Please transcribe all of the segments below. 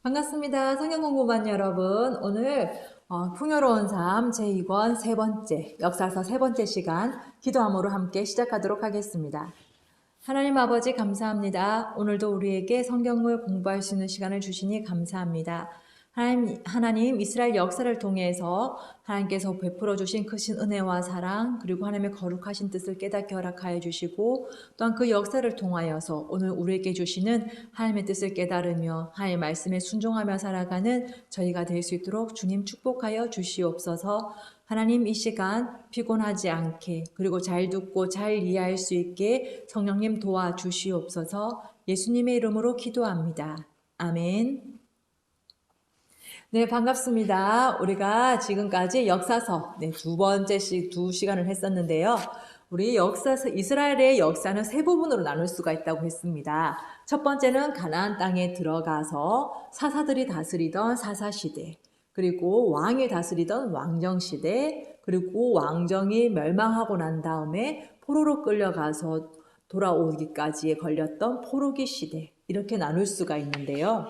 반갑습니다. 성경공부반 여러분. 오늘 풍요로운 삶 제2권 세 번째, 역사서 세 번째 시간 기도함으로 함께 시작하도록 하겠습니다. 하나님 아버지 감사합니다. 오늘도 우리에게 성경을 공부할 수 있는 시간을 주시니 감사합니다. 하나님 이스라엘 역사를 통해서 하나님께서 베풀어 주신 크신 은혜와 사랑 그리고 하나님의 거룩하신 뜻을 깨닫게 허락하여 주시고 또한 그 역사를 통하여서 오늘 우리에게 주시는 하나님의 뜻을 깨달으며 하나님의 말씀에 순종하며 살아가는 저희가 될 수 있도록 주님 축복하여 주시옵소서. 하나님 이 시간 피곤하지 않게 그리고 잘 듣고 잘 이해할 수 있게 성령님 도와주시옵소서. 예수님의 이름으로 기도합니다. 아멘. 네, 반갑습니다. 우리가 지금까지 역사서 두 시간을 했었는데요. 우리 역사서 이스라엘의 역사는 세 부분으로 나눌 수가 있다고 했습니다. 첫 번째는 가나안 땅에 들어가서 사사들이 다스리던 사사시대, 그리고 왕이 다스리던 왕정시대, 그리고 왕정이 멸망하고 난 다음에 포로로 끌려가서 돌아오기까지에 걸렸던 포로기 시대, 이렇게 나눌 수가 있는데요.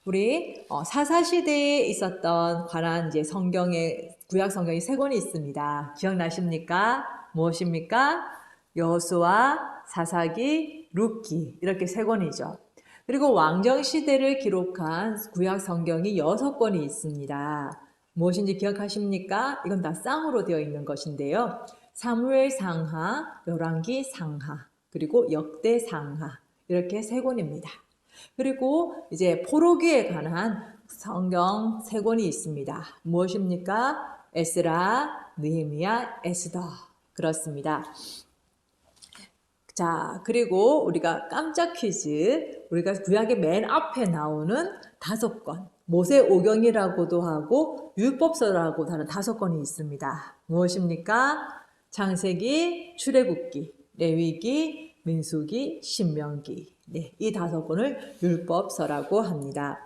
우리 사사시대에 있었던 관한 이제 성경의 구약 성경이 세 권이 있습니다. 기억나십니까? 무엇입니까? 여호수아, 사사기, 룻기 이렇게 세 권이죠. 그리고 왕정 시대를 기록한 구약 성경이 6권이 있습니다. 무엇인지 기억하십니까? 이건 다 쌍으로 되어 있는 것인데요. 사무엘 상하, 열왕기 상하, 그리고 역대 상하 이렇게 세 권입니다. 그리고 이제 포로기에 관한 성경 세 권이 있습니다. 무엇입니까? 에스라, 느헤미야, 에스더. 그렇습니다. 자, 그리고 우리가 깜짝 퀴즈, 우리가 구약의 맨 앞에 나오는 5권, 모세오경이라고도 하고 율법서라고도 하는 5권이 있습니다. 무엇입니까? 창세기, 출애굽기, 레위기, 민수기, 신명기. 네, 이 5권을 율법서라고 합니다.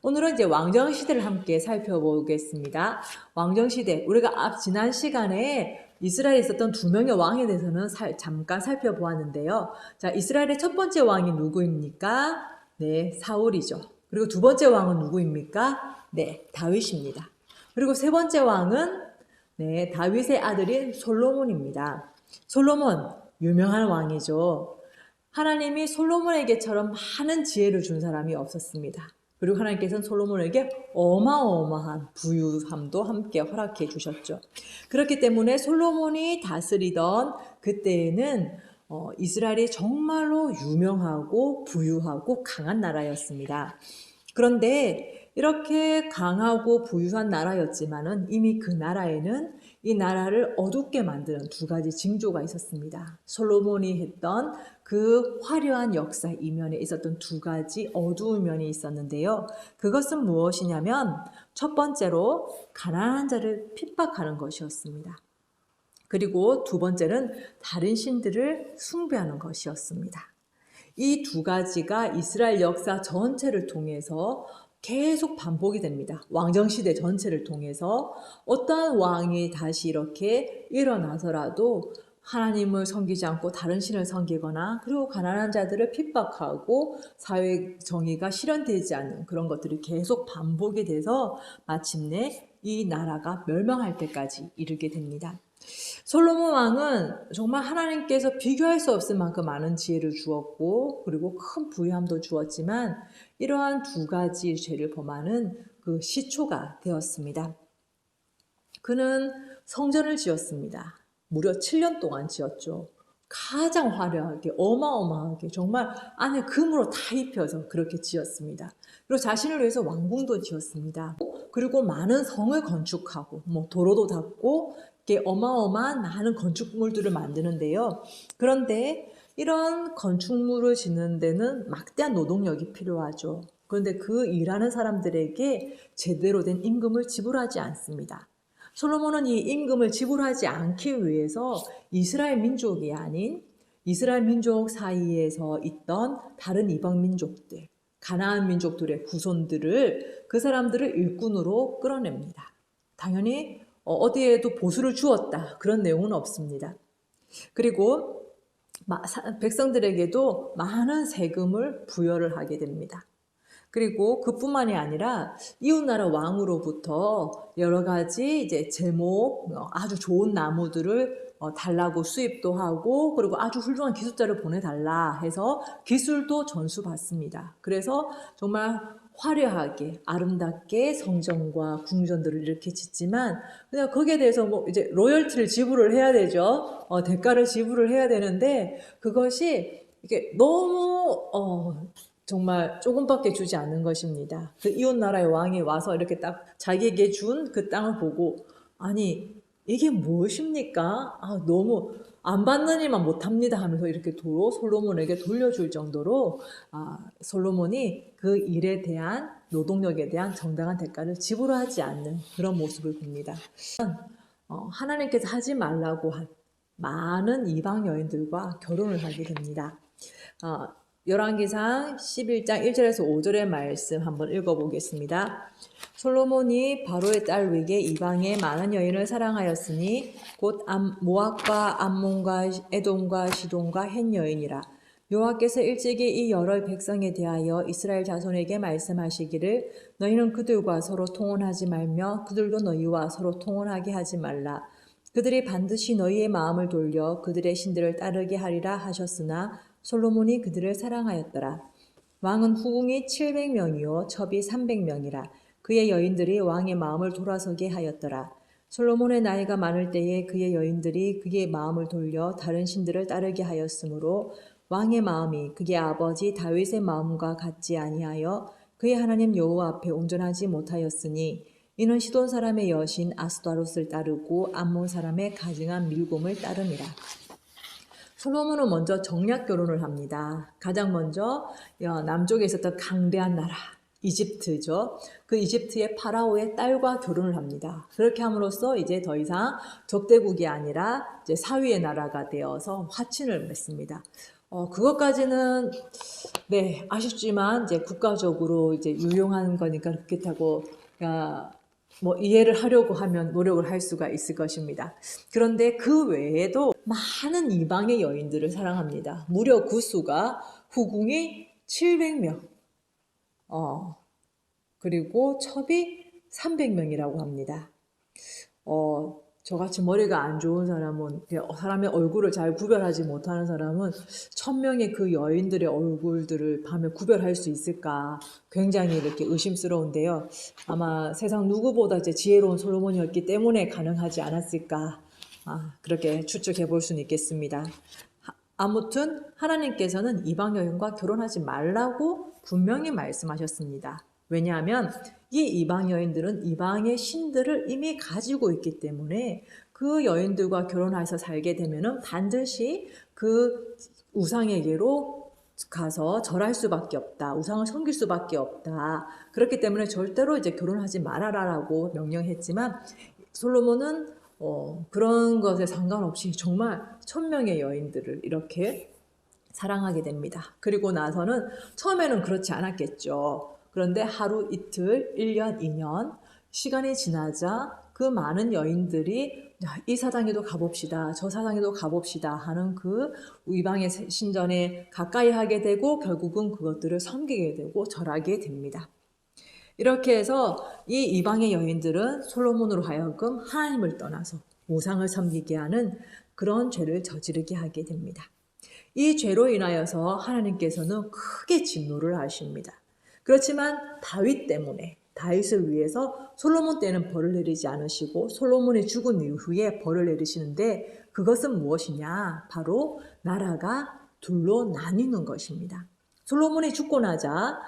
오늘은 이제 왕정시대를 함께 살펴보겠습니다. 왕정시대, 우리가 지난 시간에 이스라엘에 있었던 2명의 왕에 대해서는 잠깐 살펴보았는데요. 자, 이스라엘의 첫 번째 왕이 누구입니까? 네, 사울이죠. 그리고 두 번째 왕은 누구입니까? 네, 다윗입니다. 그리고 세 번째 왕은 네, 다윗의 아들인 솔로몬입니다. 솔로몬, 유명한 왕이죠. 하나님이 솔로몬에게처럼 많은 지혜를 준 사람이 없었습니다. 그리고 하나님께서는 솔로몬에게 어마어마한 부유함도 함께 허락해 주셨죠. 그렇기 때문에 솔로몬이 다스리던 그때에는 이스라엘이 정말로 유명하고 부유하고 강한 나라였습니다. 그런데 이렇게 강하고 부유한 나라였지만은 이미 그 나라에는 이 나라를 어둡게 만드는 2가지 징조가 있었습니다. 솔로몬이 했던 그 화려한 역사 이면에 있었던 2가지 어두운 면이 있었는데요. 그것은 무엇이냐면 첫 번째로 가난한 자를 핍박하는 것이었습니다. 그리고 두 번째는 다른 신들을 숭배하는 것이었습니다. 이 2가지가 이스라엘 역사 전체를 통해서 계속 반복이 됩니다. 왕정시대 전체를 통해서 어떠한 왕이 다시 이렇게 일어나서라도 하나님을 섬기지 않고 다른 신을 섬기거나 그리고 가난한 자들을 핍박하고 사회 정의가 실현되지 않는 그런 것들이 계속 반복이 돼서 마침내 이 나라가 멸망할 때까지 이르게 됩니다. 솔로몬 왕은 정말 하나님께서 비교할 수 없을 만큼 많은 지혜를 주었고 그리고 큰 부유함도 주었지만 이러한 2가지 죄를 범하는 그 시초가 되었습니다. 그는 성전을 지었습니다. 무려 7년 동안 지었죠. 가장 화려하게 어마어마하게 정말 안에 금으로 다 입혀서 그렇게 지었습니다. 그리고 자신을 위해서 왕궁도 지었습니다. 그리고 많은 성을 건축하고 도로도 닦고 이렇게 어마어마한 많은 건축물들을 만드는데요. 그런데 이런 건축물을 짓는 데는 막대한 노동력이 필요하죠. 그런데 그 일하는 사람들에게 제대로 된 임금을 지불하지 않습니다. 솔로몬은 이 임금을 지불하지 않기 위해서 이스라엘 민족이 아닌 이스라엘 민족 사이에서 있던 다른 이방 민족들, 가나안 민족들의 후손들을 그 사람들을 일꾼으로 끌어냅니다. 당연히 어디에도 보수를 주었다 그런 내용은 없습니다. 그리고 백성들에게도 많은 세금을 부여를 하게 됩니다. 그리고 그뿐만이 아니라 이웃나라 왕으로부터 여러 가지 이제 제목, 아주 좋은 나무들을 달라고 수입도 하고, 그리고 아주 훌륭한 기술자를 보내달라 해서 기술도 전수받습니다. 그래서 정말 화려하게 아름답게 성전과 궁전들을 이렇게 짓지만, 그냥 거기에 대해서 뭐 이제 로열티를 지불을 해야 되죠. 대가를 지불을 해야 되는데, 그것이 이게 너무 정말 조금밖에 주지 않는 것입니다. 그 이웃 나라의 왕이 와서 이렇게 딱 자기에게 준 그 땅을 보고, 아니 이게 무엇입니까? 너무 안 받느니만 못합니다 하면서 이렇게 도로 솔로몬에게 돌려줄 정도로 솔로몬이 그 일에 대한 노동력에 대한 정당한 대가를 지불하지 않는 그런 모습을 봅니다. 하나님께서 하지 말라고 한 많은 이방 여인들과 결혼을 하게 됩니다. 열왕기상 11장 1절에서 5절의 말씀 한번 읽어보겠습니다. 솔로몬이 바로의 딸 외게 이방의 많은 여인을 사랑하였으니 곧 모압과 암몬과 에돔과 시돈과 헷 여인이라. 여호와께서 일찍이 이 여러 백성에 대하여 이스라엘 자손에게 말씀하시기를 너희는 그들과 서로 통혼하지 말며 그들도 너희와 서로 통혼하게 하지 말라. 그들이 반드시 너희의 마음을 돌려 그들의 신들을 따르게 하리라 하셨으나 솔로몬이 그들을 사랑하였더라. 왕은 후궁이 700명이요 첩이 300명이라. 그의 여인들이 왕의 마음을 돌아서게 하였더라. 솔로몬의 나이가 많을 때에 그의 여인들이 그의 마음을 돌려 다른 신들을 따르게 하였으므로 왕의 마음이 그의 아버지 다윗의 마음과 같지 아니하여 그의 하나님 여호와 앞에 온전하지 못하였으니 이는 시돈 사람의 여신 아스타롯을 따르고 암몬 사람의 가증한 밀곰을 따름이라. 솔로몬은 먼저 정략 결혼을 합니다. 가장 먼저 남쪽에 있었던 강대한 나라 이집트죠. 그 이집트의 파라오의 딸과 결혼을 합니다. 그렇게 함으로써 이제 더 이상 적대국이 아니라 이제 사위의 나라가 되어서 화친을 맺습니다. 그것까지는 네 아쉽지만 이제 국가적으로 이제 유용한 거니까 그렇다고 뭐 이해를 하려고 하면 노력을 할 수가 있을 것입니다. 그런데 그 외에도 많은 이방의 여인들을 사랑합니다. 무려 그 수가 후궁이 700명, 그리고 첩이 300명이라고 합니다. 저같이 머리가 안 좋은 사람은, 사람의 얼굴을 잘 구별하지 못하는 사람은 1000명의 그 여인들의 얼굴들을 밤에 구별할 수 있을까 굉장히 이렇게 의심스러운데요. 아마 세상 누구보다 이제 지혜로운 솔로몬이었기 때문에 가능하지 않았을까 그렇게 추측해 볼 수는 있겠습니다. 아무튼 하나님께서는 이방 여인과 결혼하지 말라고 분명히 말씀하셨습니다. 왜냐하면 이 이방 여인들은 이방의 신들을 이미 가지고 있기 때문에 그 여인들과 결혼해서 살게 되면은 반드시 그 우상에게로 가서 절할 수밖에 없다. 우상을 섬길 수밖에 없다. 그렇기 때문에 절대로 이제 결혼하지 말아라라고 명령했지만 솔로몬은 그런 것에 상관없이 정말 1000명의 여인들을 이렇게 사랑하게 됩니다. 그리고 나서는 처음에는 그렇지 않았겠죠. 그런데 하루 이틀, 1년, 2년 시간이 지나자 그 많은 여인들이 이 사당에도 가봅시다. 저 사당에도 가봅시다 하는 그 이방의 신전에 가까이 하게 되고 결국은 그것들을 섬기게 되고 절하게 됩니다. 이렇게 해서 이 이방의 여인들은 솔로몬으로 하여금 하나님을 떠나서 우상을 섬기게 하는 그런 죄를 저지르게 하게 됩니다. 이 죄로 인하여서 하나님께서는 크게 진노를 하십니다. 그렇지만 다윗 때문에 다윗을 위해서 솔로몬 때는 벌을 내리지 않으시고 솔로몬이 죽은 이후에 벌을 내리시는데 그것은 무엇이냐? 바로 나라가 둘로 나뉘는 것입니다. 솔로몬이 죽고 나자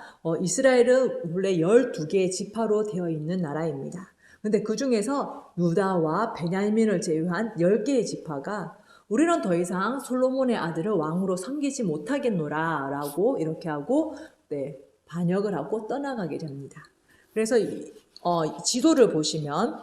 이스라엘은 원래 12개의 지파로 되어 있는 나라입니다. 근데 그 중에서 유다와 베냐민을 제외한 10개의 지파가 우리는 더 이상 솔로몬의 아들을 왕으로 섬기지 못하겠노라 라고 이렇게 하고 반역을 하고 떠나가게 됩니다. 그래서 지도를 보시면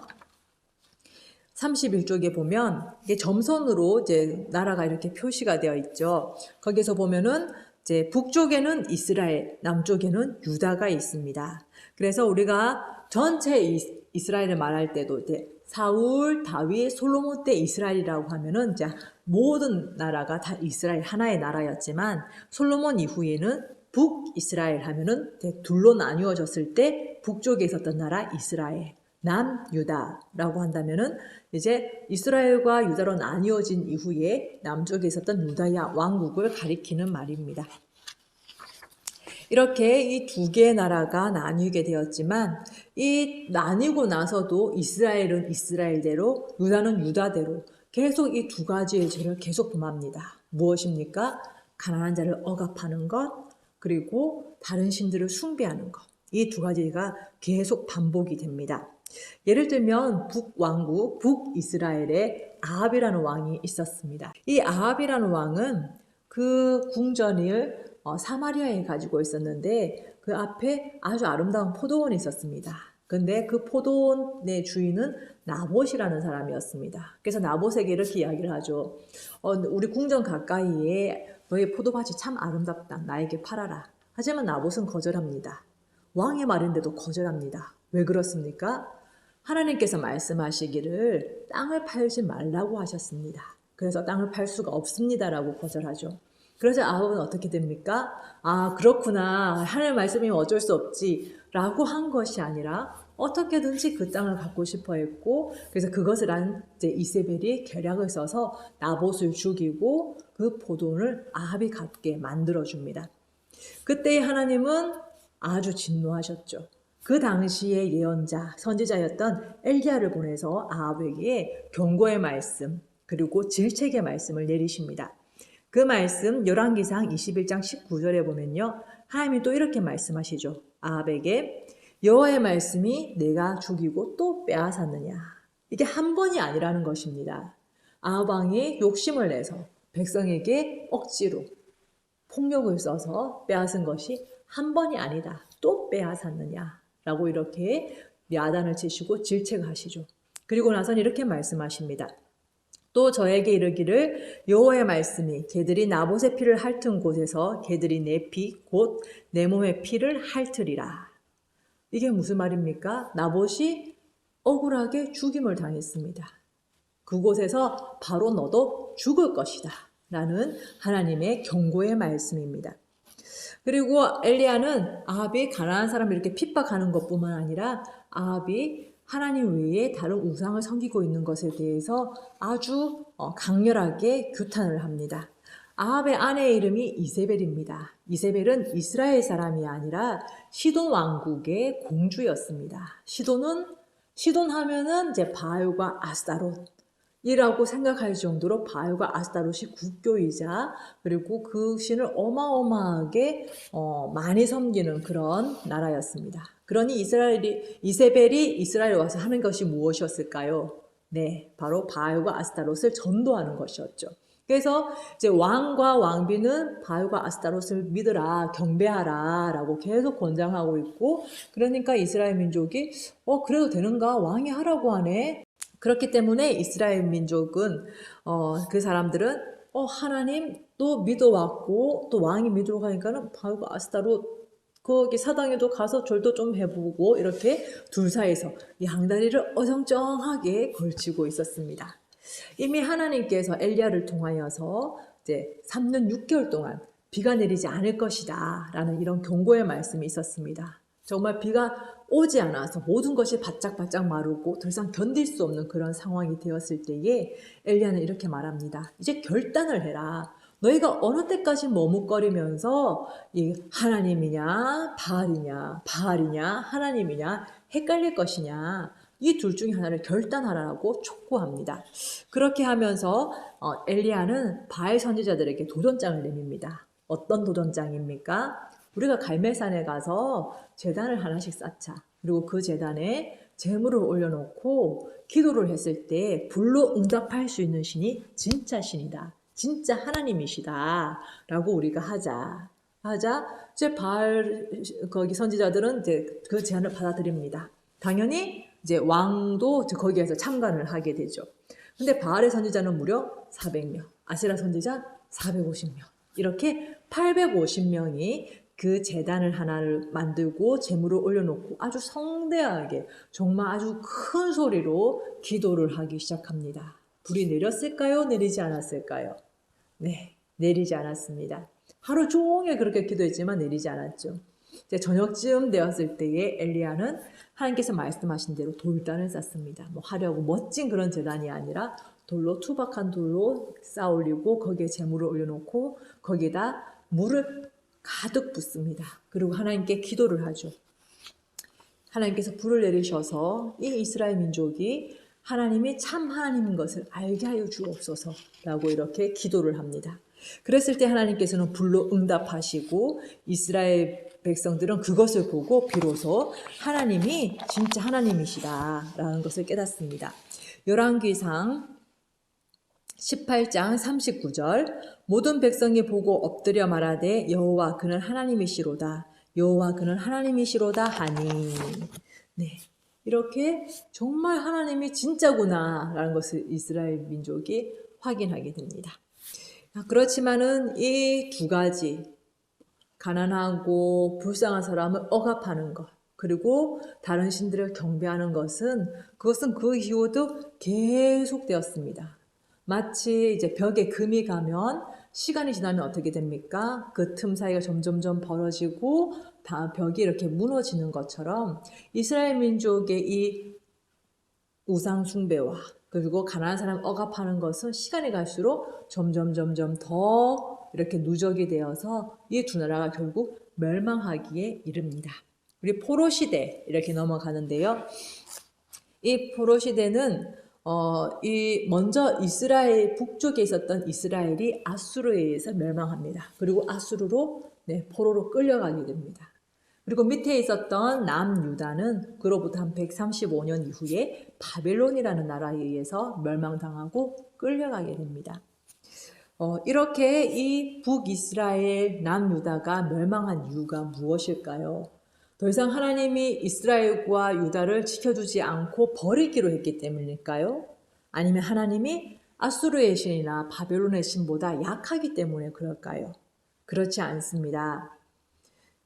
31쪽에 보면 이게 점선으로 이제 나라가 이렇게 표시가 되어 있죠. 거기서 보면은 이제 북쪽에는 이스라엘, 남쪽에는 유다가 있습니다. 그래서 우리가 전체 이스라엘을 말할 때도 이제 사울, 다윗, 솔로몬 때 이스라엘이라고 하면은 이제 모든 나라가 다 이스라엘 하나의 나라였지만 솔로몬 이후에는 북이스라엘 하면은 둘로 나뉘어졌을 때 북쪽에 있었던 나라 이스라엘, 남유다라고 한다면은 이제 이스라엘과 유다로 나뉘어진 이후에 남쪽에 있었던 유다야 왕국을 가리키는 말입니다. 이렇게 이 두 개의 나라가 나뉘게 되었지만 이 나뉘고 나서도 이스라엘은 이스라엘대로 유다는 유다대로 계속 이 두 가지의 죄를 계속 범합니다. 무엇입니까? 가난한 자를 억압하는 것, 그리고 다른 신들을 숭배하는 것. 이 두 가지가 계속 반복이 됩니다. 예를 들면 북왕국, 북이스라엘에 아합이라는 왕이 있었습니다. 이 아합이라는 왕은 그 궁전을 사마리아에 가지고 있었는데 그 앞에 아주 아름다운 포도원이 있었습니다. 근데 그 포도원의 주인은 나봇이라는 사람이었습니다. 그래서 나봇에게 이렇게 이야기를 하죠. 우리 궁전 가까이에 너의 포도밭이 참 아름답다. 나에게 팔아라. 하지만 나봇은 거절합니다. 왕의 말인데도 거절합니다. 왜 그렇습니까? 하나님께서 말씀하시기를 땅을 팔지 말라고 하셨습니다. 그래서 땅을 팔 수가 없습니다라고 거절하죠. 그래서 아합은 어떻게 됩니까? 아, 그렇구나. 하나님 말씀이면 어쩔 수 없지. 라고 한 것이 아니라 어떻게든지 그 땅을 갖고 싶어 했고, 그래서 그것을 한 이제 이세벨이 계략을 써서 나봇을 죽이고 그 포도원을 아합이 갖게 만들어줍니다. 그때 하나님은 아주 진노하셨죠. 그 당시의 예언자, 선지자였던 엘리야를 보내서 아합에게 경고의 말씀, 그리고 질책의 말씀을 내리십니다. 그 말씀 열왕기상 21장 19절에 보면요. 하나님이 또 이렇게 말씀하시죠. 아합에게 여호와의 말씀이 내가 죽이고 또 빼앗았느냐. 이게 한 번이 아니라는 것입니다. 아합 왕이 욕심을 내서 백성에게 억지로 폭력을 써서 빼앗은 것이 한 번이 아니다. 또 빼앗았느냐. 라고 이렇게 야단을 치시고 질책하시죠. 그리고 나서는 이렇게 말씀하십니다. 또 저에게 이르기를 여호와의 말씀이 개들이 나봇의 피를 핥은 곳에서 개들이 내 피 곧 내 몸의 피를 핥으리라. 이게 무슨 말입니까? 나봇이 억울하게 죽임을 당했습니다. 그곳에서 바로 너도 죽을 것이다. 라는 하나님의 경고의 말씀입니다. 그리고 엘리야는 아합이 가난한 사람을 이렇게 핍박하는 것뿐만 아니라 아합이 하나님 외에 다른 우상을 섬기고 있는 것에 대해서 아주 강렬하게 규탄을 합니다. 아합의 아내의 이름이 이세벨입니다. 이세벨은 이스라엘 사람이 아니라 시돈 왕국의 공주였습니다. 시돈하면은 이제 바알과 아스타롯이라고 생각할 정도로 바알과 아스타롯이 국교이자 그리고 그 신을 어마어마하게 많이 섬기는 그런 나라였습니다. 그러니 이세벨이 이스라엘에 와서 하는 것이 무엇이었을까요? 네, 바로 바알과 아스타롯을 전도하는 것이었죠. 그래서 이제 왕과 왕비는 바알과 아스타롯을 믿으라, 경배하라 라고 계속 권장하고 있고, 그러니까 이스라엘 민족이 그래도 되는가? 왕이 하라고 하네. 그렇기 때문에 이스라엘 민족은 그 사람들은 하나님 또 믿어왔고 또 왕이 믿으러 가니까는 바알과 아스타롯 거기 사당에도 가서 절도 좀 해보고 이렇게 둘 사이에서 양다리를 어정쩡하게 걸치고 있었습니다. 이미 하나님께서 엘리야를 통하여서 이제 3년 6개월 동안 비가 내리지 않을 것이다 라는 이런 경고의 말씀이 있었습니다. 정말 비가 오지 않아서 모든 것이 바짝바짝 마르고 더 이상 견딜 수 없는 그런 상황이 되었을 때에 엘리야는 이렇게 말합니다. 이제 결단을 해라. 너희가 어느 때까지 머뭇거리면서 하나님이냐 바알이냐 하나님이냐 헷갈릴 것이냐 이 둘 중에 하나를 결단하라고 촉구합니다. 그렇게 하면서 엘리야는 바알 선지자들에게 도전장을 내밉니다. 어떤 도전장입니까? 우리가 갈멜산에 가서 제단을 하나씩 쌓자. 그리고 그 제단에 제물을 올려놓고 기도를 했을 때 불로 응답할 수 있는 신이 진짜 신이다. 진짜 하나님이시다. 라고 우리가 하자. 이제 바알 거기 선지자들은 이제 그 제안을 받아들입니다. 당연히 이제 왕도 거기에서 참관을 하게 되죠. 근데 바알의 선지자는 무려 400명, 아세라 선지자 450명. 이렇게 850명이 그 제단을 하나를 만들고 제물을 올려놓고 아주 성대하게 정말 아주 큰 소리로 기도를 하기 시작합니다. 불이 내렸을까요? 내리지 않았을까요? 네, 내리지 않았습니다. 하루 종일 그렇게 기도했지만 내리지 않았죠. 이제 저녁쯤 되었을 때에 엘리야는 하나님께서 말씀하신 대로 돌단을 쌓습니다. 뭐 화려하고 멋진 그런 제단이 아니라 돌로 투박한 돌로 쌓아 올리고 거기에 재물을 올려놓고 거기에다 물을 가득 붓습니다. 그리고 하나님께 기도를 하죠. 하나님께서 불을 내리셔서 이 이스라엘 민족이 하나님이 참 하나님인 것을 알게 하여 주옵소서라고 이렇게 기도를 합니다. 그랬을 때 하나님께서는 불로 응답하시고 이스라엘 백성들은 그것을 보고 비로소 하나님이 진짜 하나님이시다라는 것을 깨닫습니다. 열왕기상 18장 39절 모든 백성이 보고 엎드려 말하되 여호와 그는 하나님이시로다. 여호와 그는 하나님이시로다 하니. 네, 이렇게 정말 하나님이 진짜구나 라는 것을 이스라엘 민족이 확인하게 됩니다. 그렇지만은 이 두 가지 가난하고 불쌍한 사람을 억압하는 것 그리고 다른 신들을 경배하는 것은 그것은 그 이후도 계속되었습니다. 마치 이제 벽에 금이 가면 시간이 지나면 어떻게 됩니까? 그 틈 사이가 점점점 벌어지고 다 벽이 이렇게 무너지는 것처럼 이스라엘 민족의 이 우상 숭배와 그리고 가난한 사람 억압하는 것은 시간이 갈수록 점점 더 이렇게 누적이 되어서 이 두 나라가 결국 멸망하기에 이릅니다. 우리 포로 시대 이렇게 넘어가는데요. 이 포로 시대는 먼저 이스라엘 북쪽에 있었던 이스라엘이 아수르에 의해서 멸망합니다. 그리고 아수르로 포로로 끌려가게 됩니다. 그리고 밑에 있었던 남유다는 그로부터 한 135년 이후에 바벨론이라는 나라에 의해서 멸망당하고 끌려가게 됩니다. 이렇게 이 북이스라엘 남유다가 멸망한 이유가 무엇일까요? 더 이상 하나님이 이스라엘과 유다를 지켜주지 않고 버리기로 했기 때문일까요? 아니면 하나님이 아수르의 신이나 바벨론의 신보다 약하기 때문에 그럴까요? 그렇지 않습니다.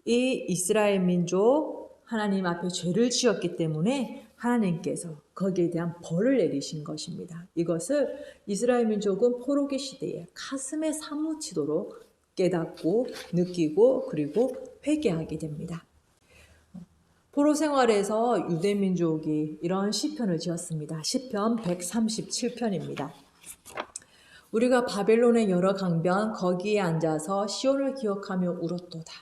이 이스라엘 민족 하나님 앞에 죄를 지었기 때문에 하나님께서 거기에 대한 벌을 내리신 것입니다. 이것을 이스라엘 민족은 포로기 시대에 가슴에 사무치도록 깨닫고 느끼고 그리고 회개하게 됩니다. 포로 생활에서 유대 민족이 이런 시편을 지었습니다. 시편 137편입니다. 우리가 바벨론의 여러 강변 거기에 앉아서 시온을 기억하며 울었도다.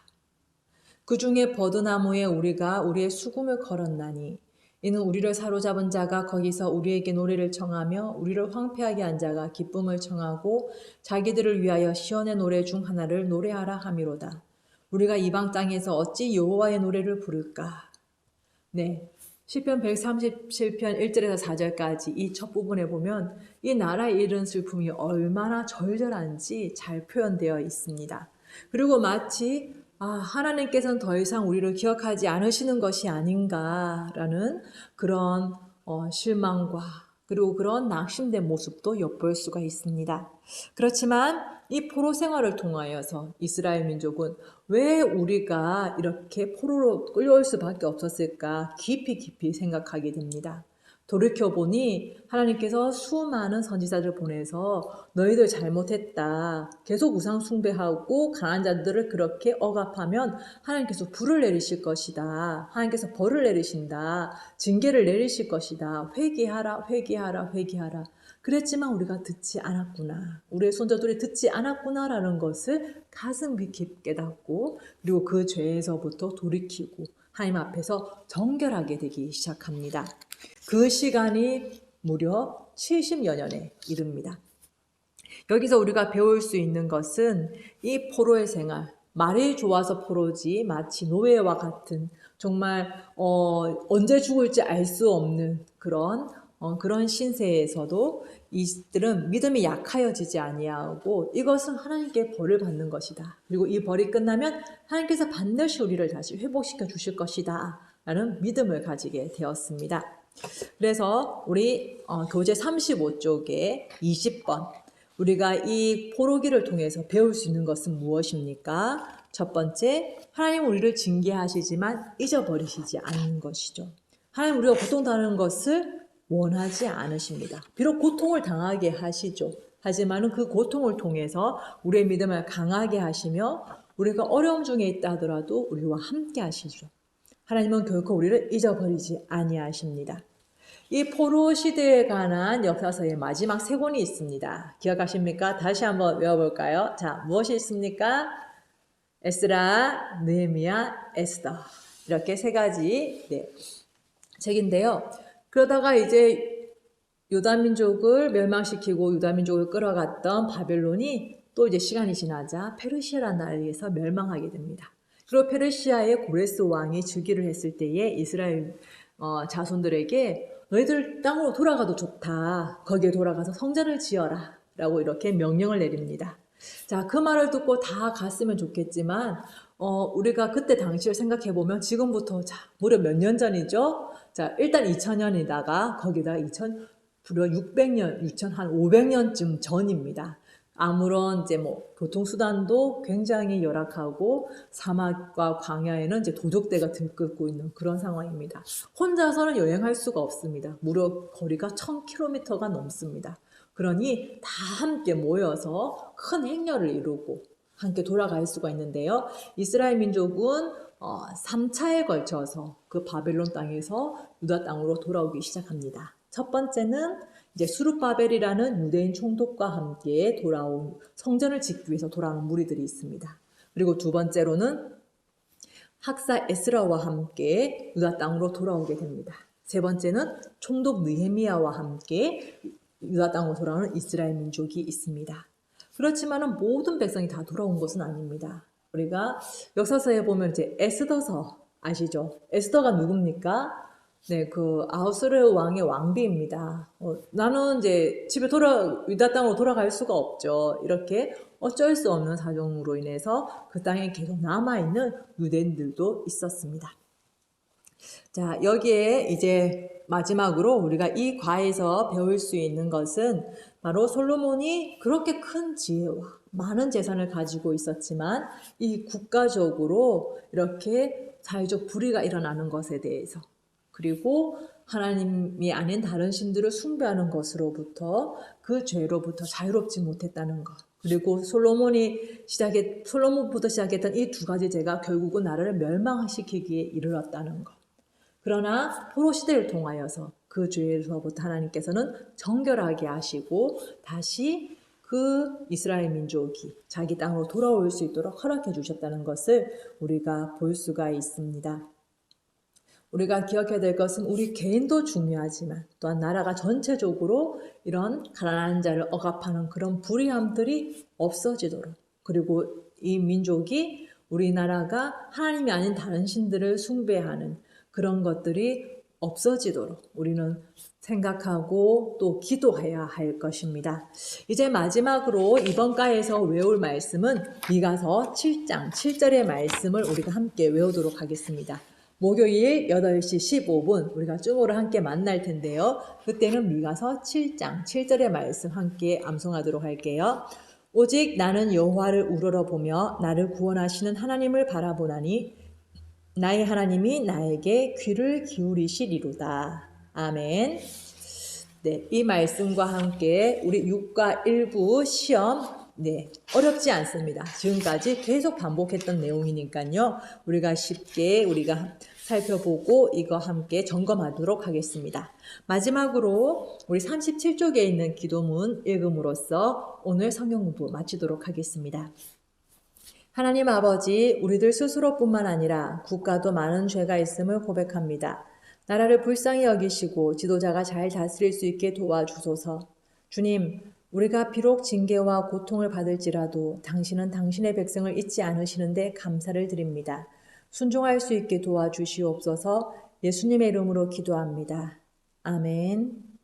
그 중에 버드나무에 우리가 우리의 수금을 걸었나니 이는 우리를 사로잡은 자가 거기서 우리에게 노래를 청하며 우리를 황폐하게 한 자가 기쁨을 청하고 자기들을 위하여 시온의 노래 중 하나를 노래하라 함이로다. 우리가 이방 땅에서 어찌 여호와의 노래를 부를까? 네, 시편 137편 1절에서 4절까지 이 첫 부분에 보면 이 나라에 이른 슬픔이 얼마나 절절한지 잘 표현되어 있습니다. 그리고 마치 하나님께서는 더 이상 우리를 기억하지 않으시는 것이 아닌가라는 그런 실망과 그리고 그런 낙심된 모습도 엿볼 수가 있습니다. 그렇지만 이 포로 생활을 통하여서 이스라엘 민족은 왜 우리가 이렇게 포로로 끌려올 수밖에 없었을까 깊이 생각하게 됩니다. 돌이켜보니 하나님께서 수많은 선지자들 보내서 너희들 잘못했다. 계속 우상 숭배하고 가난한 자들을 그렇게 억압하면 하나님께서 불을 내리실 것이다. 하나님께서 벌을 내리신다. 징계를 내리실 것이다. 회개하라. 그랬지만 우리가 듣지 않았구나. 우리의 손자들이 듣지 않았구나라는 것을 가슴 깊이 깨닫고 그리고 그 죄에서부터 돌이키고 하나님 앞에서 정결하게 되기 시작합니다. 그 시간이 무려 70여 년에 이릅니다. 여기서 우리가 배울 수 있는 것은 이 포로의 생활, 말이 좋아서 포로지 마치 노예와 같은 정말 언제 죽을지 알 수 없는 그런 신세에서도 이들은 믿음이 약하여지지 아니하고 이것은 하나님께 벌을 받는 것이다. 그리고 이 벌이 끝나면 하나님께서 반드시 우리를 다시 회복시켜 주실 것이다. 라는 믿음을 가지게 되었습니다. 그래서 우리 교재 35쪽에 20번 우리가 이 포로기를 통해서 배울 수 있는 것은 무엇입니까? 첫 번째, 하나님 우리를 징계하시지만 잊어버리시지 않는 것이죠. 하나님 우리가 고통당하는 것을 원하지 않으십니다. 비록 고통을 당하게 하시죠. 하지만 그 고통을 통해서 우리의 믿음을 강하게 하시며 우리가 어려움 중에 있다 하더라도 우리와 함께 하시죠. 하나님은 결코 우리를 잊어버리지 아니하십니다. 이 포로 시대에 관한 역사서의 마지막 세 권이 있습니다. 기억하십니까? 다시 한번 외워볼까요? 자, 무엇이 있습니까? 에스라, 느헤미야, 에스더. 이렇게 세 가지 책인데요. 그러다가 이제 유다 민족을 멸망시키고 유다 민족을 끌어갔던 바벨론이 또 이제 시간이 지나자 페르시아라는 나라에서 멸망하게 됩니다. 그리고 페르시아의 고레스 왕이 즉위를 했을 때에 이스라엘 자손들에게 너희들 땅으로 돌아가도 좋다. 거기에 돌아가서 성전을 지어라. 라고 이렇게 명령을 내립니다. 자, 그 말을 듣고 다 갔으면 좋겠지만 우리가 그때 당시를 생각해보면 지금부터 무려 몇 년 전이죠? 자, 일단 2000년이다가 거기다가 무려 600년, 500년쯤 전입니다. 아무런 이제 교통수단도 굉장히 열악하고 사막과 광야에는 이제 도적대가 들끓고 있는 그런 상황입니다. 혼자서는 여행할 수가 없습니다. 무려 거리가 1000km가 넘습니다. 그러니 다 함께 모여서 큰 행렬을 이루고 함께 돌아갈 수가 있는데요. 이스라엘 민족은 3차에 걸쳐서 그 바벨론 땅에서 유다 땅으로 돌아오기 시작합니다. 첫 번째는 이제 수룹바벨이라는 유대인 총독과 함께 성전을 짓기 위해서 돌아오는 무리들이 있습니다. 그리고 두 번째로는 학사 에스라와 함께 유다 땅으로 돌아오게 됩니다. 세 번째는 총독 느헤미야와 함께 유다 땅으로 돌아오는 이스라엘 민족이 있습니다. 그렇지만은 모든 백성이 다 돌아온 것은 아닙니다. 우리가 역사서에 보면 이제 에스더서 아시죠? 에스더가 누굽니까? 네, 그 아하수에르 왕의 왕비입니다. 나는 이제 유다 땅으로 돌아갈 수가 없죠. 이렇게 어쩔 수 없는 사정으로 인해서 그 땅에 계속 남아있는 유대인들도 있었습니다. 자, 여기에 이제 마지막으로 우리가 이 과에서 배울 수 있는 것은 바로 솔로몬이 그렇게 큰 지혜와 많은 재산을 가지고 있었지만 이 국가적으로 이렇게 사회적 불의가 일어나는 것에 대해서, 그리고 하나님이 아닌 다른 신들을 숭배하는 것으로부터 그 죄로부터 자유롭지 못했다는 것, 그리고 솔로몬부터 시작했던 이 두 가지 죄가 결국은 나라를 멸망시키기에 이르렀다는 것. 그러나 포로 시대를 통하여서 그 죄에서부터 하나님께서는 정결하게 하시고 다시 그 이스라엘 민족이 자기 땅으로 돌아올 수 있도록 허락해 주셨다는 것을 우리가 볼 수가 있습니다. 우리가 기억해야 될 것은 우리 개인도 중요하지만 또한 나라가 전체적으로 이런 가난한 자를 억압하는 그런 불의함들이 없어지도록, 그리고 이 민족이 우리나라가 하나님이 아닌 다른 신들을 숭배하는 그런 것들이 없어지도록 우리는 생각하고 또 기도해야 할 것입니다. 이제 마지막으로 이번 과에서 외울 말씀은 미가서 7장 7절의 말씀을 우리가 함께 외우도록 하겠습니다. 목요일 8시 15분 우리가 줌으로 함께 만날 텐데요. 그때는 미가서 7장 7절의 말씀 함께 암송하도록 할게요. 오직 나는 여호와를 우러러보며 나를 구원하시는 하나님을 바라보나니 나의 하나님이 나에게 귀를 기울이시리로다. 아멘. 네, 이 말씀과 함께 우리 6과 1부 시험 어렵지 않습니다. 지금까지 계속 반복했던 내용이니까요. 우리가 쉽게 살펴보고 이거 함께 점검하도록 하겠습니다. 마지막으로 우리 37쪽에 있는 기도문 읽음으로써 오늘 성경 공부 마치도록 하겠습니다. 하나님 아버지, 우리들 스스로뿐만 아니라 국가도 많은 죄가 있음을 고백합니다. 나라를 불쌍히 여기시고 지도자가 잘 다스릴 수 있게 도와주소서. 주님, 우리가 비록 징계와 고통을 받을지라도 당신은 당신의 백성을 잊지 않으시는데 감사를 드립니다. 순종할 수 있게 도와주시옵소서. 예수님의 이름으로 기도합니다. 아멘.